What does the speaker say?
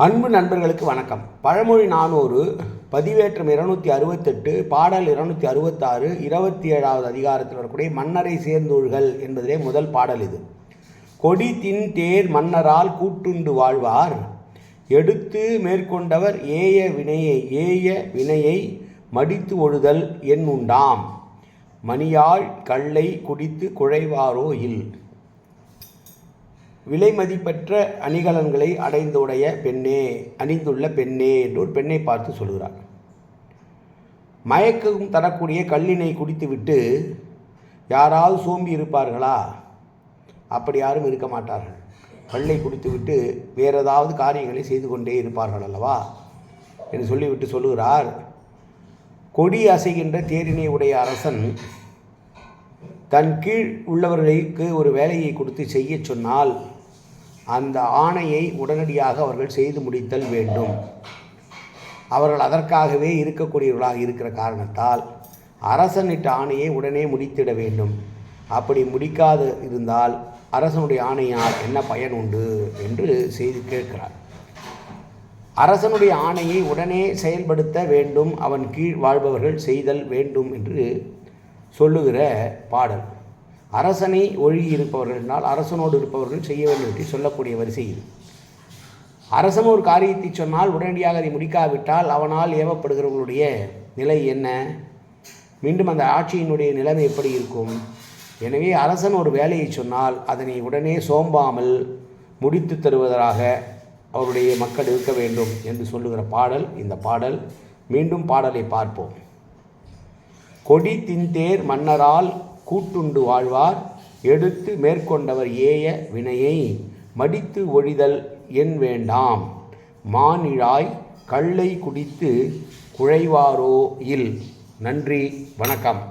அன்பு நண்பர்களுக்கு வணக்கம். பழமொழி 400 பதிவேற்றம் 268 பாடல் 266 27வது அதிகாரத்தில் வரக்கூடிய மன்னரை சேர்ந்தொழுகல் என்பதிலே முதல் பாடல் இது. கொடி தின் தேர் மன்னரால் கூட்டுண்டு வாழ்வார் எடுத்து மேற்கொண்டவர் ஏய வினையை மடித்து ஒழுதல் உண்டாம் மணியாள் கல்லை குடித்து குழைவாரோ இல். விலை மதிப்பற்ற அணிகலன்களை அணிந்துள்ள பெண்ணே என்று ஒரு பெண்ணை பார்த்து சொல்கிறார். மயக்கம் தரக்கூடிய கல்லினை குடித்துவிட்டு யாராவது சோம்பி இருப்பார்களா? அப்படி யாரும் இருக்க மாட்டார்கள். கல்லை குடித்துவிட்டு வேறு ஏதாவது காரியங்களை செய்து கொண்டே இருப்பார்கள் அல்லவா என்று சொல்லிவிட்டு சொல்லுகிறார். கொடி அசைகின்ற தேரினை உடைய அரசன் தன் கீழ் உள்ளவர்களுக்கு ஒரு வேலையை கொடுத்து செய்ய சொன்னால் அந்த ஆணையை உடனடியாக அவர்கள் செய்து முடித்தல் வேண்டும். அவர்கள் அதற்காகவே இருக்கக்கூடியவர்களாக இருக்கிற காரணத்தால் அரசனிட்ட ஆணையை உடனே முடித்திட வேண்டும். அப்படி முடிக்காது இருந்தால் அரசனுடைய ஆணையால் என்ன பயன் உண்டு என்று செய்து கேட்கிறார். அரசனுடைய ஆணையை உடனே செயல்படுத்த வேண்டும், அவன் கீழ் வாழ்பவர்கள் செய்தல் வேண்டும் என்று சொல்லுகிற பாடல். அரசனை ஒழுகி இருப்பவர்கள் என்றால் அரசனோடு இருப்பவர்கள் செய்ய வேண்டும் என்று சொல்லக்கூடிய வரிசையில் அரசன் ஒரு காரியத்தை சொன்னால் உடனடியாக அதை முடிக்காவிட்டால் அவனால் ஏவப்படுகிறவர்களுடைய நிலை என்ன? மீண்டும் அந்த ஆட்சியினுடைய நிலைமை எப்படி இருக்கும்? எனவே அரசன் ஒரு வேலையை சொன்னால் அதனை உடனே சோம்பாமல் முடித்து தருவதாக அவருடைய மக்கள் இருக்க வேண்டும் என்று சொல்லுகிற பாடல் இந்த பாடல். மீண்டும் பாடலை பார்ப்போம். கொடி தின்தேர் மன்னரால் கூட்டுண்டு வாழ்வார் எடுத்து மேற்கொண்டவர் ஏய வினையை மடித்து ஒழிதல் வேண்டாம் மானிழாய் கல்லை குடித்து குழைவாரோ இல். நன்றி, வணக்கம்.